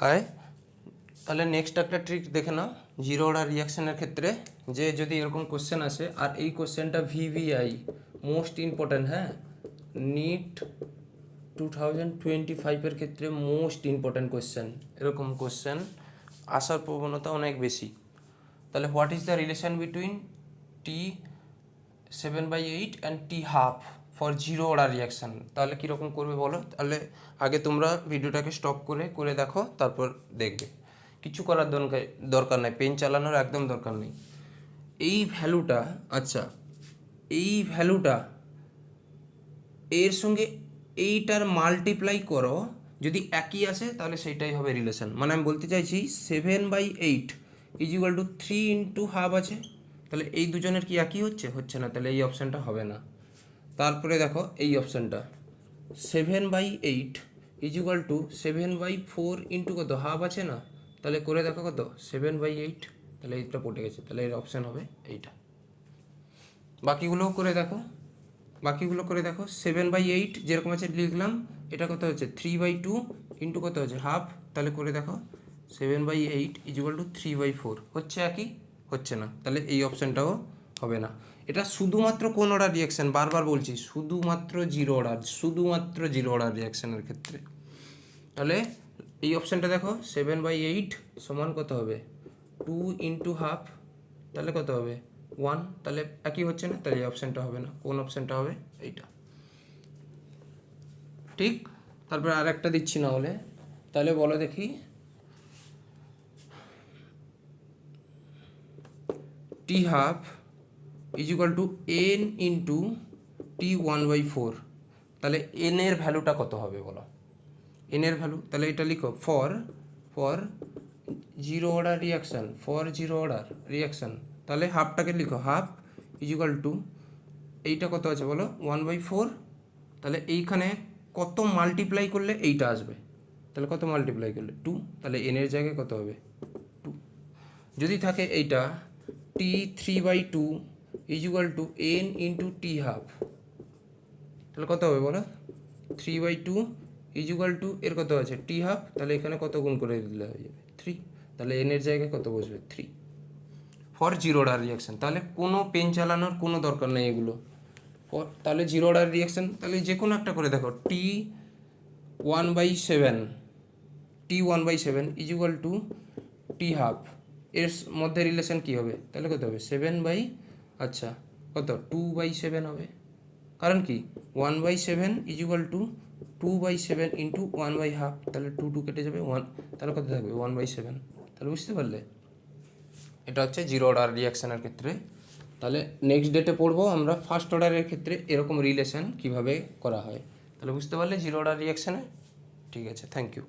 High, তাহলে next একটা trick দেখে নাও জিরো অর্ডার রিয়াকশনের ক্ষেত্রে। যে যদি এরকম কোশ্চেন আসে আর এই কোশ্চেনটা ভিভিআই মোস্ট ইম্পর্ট্যান্ট, হ্যাঁ, নিট 2025-এর ক্ষেত্রে মোস্ট ইম্পর্ট্যান্ট কোশ্চেন, এরকম কোশ্চেন আসার প্রবণতা অনেক বেশি। তাহলে what is the relation between T7/8 and T½ for zero order reaction? তাহলে কীরকম করবে বলো। তাহলে আগে তোমরা ভিডিওটাকে স্টপ করে দেখো, তারপর দেখবে। কিছু করার দরকার নাই, পেন চালানোর একদম দরকার নেই। এই ভ্যালুটা, আচ্ছা এই ভ্যালুটা এর সঙ্গে এইটার মাল্টিপ্লাই করো, যদি একই আসে তাহলে সেইটাই হবে রিলেশন। মানে আমি বলতে চাইছি 7/8 = 3 × ½ আছে, তাহলে এই দুজনের কি একই হচ্ছে না, তাহলে এই অপশানটা হবে না। তারপরে দেখো এই অপশানটা 7/8 = 7/4 × কত ½ আছে না, তাহলে করে দেখো কত 7/8, তাহলে এইটা পড়ে গেছে, তাহলে এর অপশান হবে এইটা। বাকিগুলোও করে দেখো 7/8 যেরকম আছে লিখলাম, এটা কত হচ্ছে 3/2 × কত হচ্ছে ½ তাহলে করে দেখো 7/8 = 3/4 হচ্ছে একই, হচ্ছে না, তাহলে এই অপশানটাও হবে না। এটা শুধুমাত্র কোন অর্ডার রিয়াকশান, বারবার বলছি শুধুমাত্র জিরো অর্ডার রিয়াকশানের ক্ষেত্রে। তাহলে এই অপশানটা দেখো 7/8 সমান কত হবে 2 × ½ তাহলে কত হবে 1, তাহলে একই হচ্ছে না, তাহলে এই অপশানটা হবে না। কোন অপশানটা হবে? এইটা, ঠিক। তারপরে আর একটা দিচ্ছি না হলে, তাহলে বলো দেখি T½ = n × T1/4, তাহলে n এর ভ্যালুটা কত হবে বলো। n এর ভ্যালু, তাহলে এটা লিখো ফর জিরো অর্ডার রিয়াকশান, তাহলে হাফটাকে লিখো ½ = এইটা কত আছে বলো 1/4, তাহলে এইখানে কত মাল্টিপ্লাই করলে এইটা আসবে, তাহলে কত মাল্টিপ্লাই করলে 2, তাহলে n এর জায়গায় কত হবে 2। যদি থাকে এইটা T3/2 = n × T½ তাহলে কত হবে বলো 3/2 = এর কত আছে T½ তাহলে এখানে কত গুণ করে দিলে হয়ে যাবে 3, তাহলে n এর জায়গায় কত বসবে 3 ফর জিরো অর্ডার রিয়াকশান। তাহলে কোনো পেন চালানোর কোনো দরকার নেই এগুলো তাহলে জিরো অর্ডার রিয়াকশান, তাহলে যে কোনো একটা করে দেখো T1/7 = T½ এর মধ্যে রিলেশন কী হবে, তাহলে কত হবে 7 আচ্ছা কত 2/7 হবে, কারণ কি 1/7 = 2/7 × 1/2, তাহলে 2 কেটে যাবে 1, তাহলে কত থাকবে 1/7, তাহলে বুঝতে পারলে। এটা হচ্ছে জিরো অর্ডার রিয়াকশানের ক্ষেত্রে। তাহলে নেক্সট ডেটে পড়বো আমরা ফার্স্ট অর্ডারের ক্ষেত্রে এরকম রিলেশন কিভাবে করা হয়। তাহলে বুঝতে পারলে জিরো অর্ডার রিয়াকশানে। ঠিক আছে, থ্যাংক ইউ।